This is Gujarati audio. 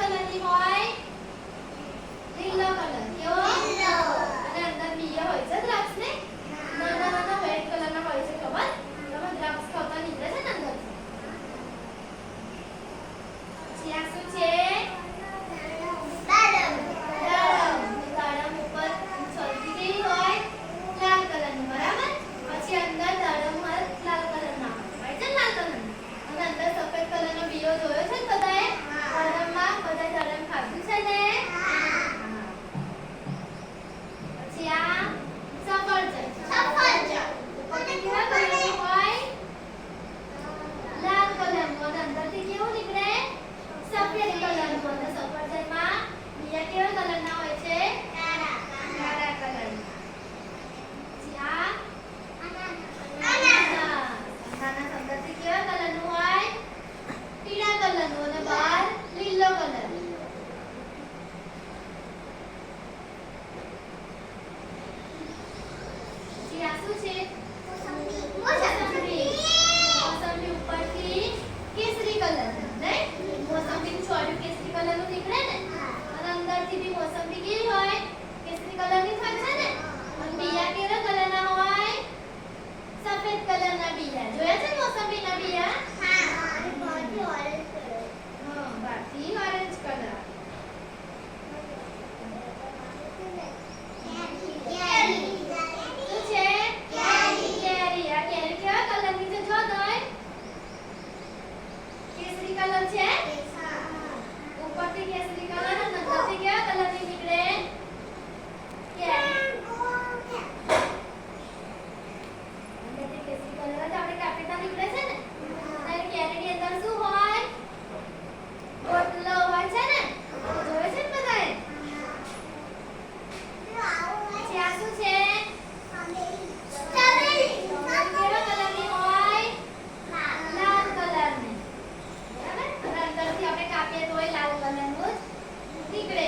કલરની હોય? લીલો કલર. કેવો? લીલો. અને અંદર બીયા હોય છે દ્રાક્ષને? નાના નાના વ્હાઈટ કલરના હોય છે ખબર? તમે દ્રાક્ષ ખાતા નીકળે છે ને અંદરથી. પછી આ શું છે? દાડમ. દાડમ ઉપર છલકી કેવી હોય? લાલ કલરની. બરાબર? પછી અંદર દાડમમાં લાલ કલરના હોય છે લાલ કલરના. અને અંદર સફેદ કલરનો બીયો જોયો છે ને બધાએ? દાડમમાં બધાએ દાડમ ખાધું છે ને? પછી આ સફરજન. ઉપરથી કેવા કલરનું હોય? લાલ કલરનું. અને અંદરથી કેવું નીકળે? સફેદ કલરનું. અને સફરજનમાં બીયા કેવા કલરના હોય છે? કાળા કલરના. પછી આ અનાનસ અંદરથી કેવા કલરનું હોય? પીળા કલરનું. અને બહાર લીલો કલર. પછી આ શું છે? મોસંબી. મોસંબી ઉપરથી કેસરી કલર. નહીં? મોસંબીનું છોડ્યું કેસરી કલરનું નીકળે ને? અને અંદરથી બી મોસંબી કેવી હોય? કેસરી કલરની થાય છે ને? અને બીયા કેવા કલરના હોય? સફેદ કલરના બીયા. જોયા છે મોસંબીના બીયા? બહારથી ઓરેન્જ કલર. શું છે? કેરી. આ કેરી કેવા કલરની છે? જો તોય કેસરી કલર છે? ઉપરથી કેસરી કલર અને અંદરથી કેવા કલરની નીકળે? કેરી. અંદરથી કેસરી કલર જ આપણે કાપીતા નીકળે છે ને? અને કેરીની અંદર શું હોય? ગોટલો હોય છે ને? જોવે છે ને બધાએ? પછી આ શું છે? સ્ટ્રોબેરી. કેવા કલરની હોય? લાલ કલરની. બરાબર? અને અંદરથી આપણે કાપીએ તોય લાલ કલરનું જ નીકળે.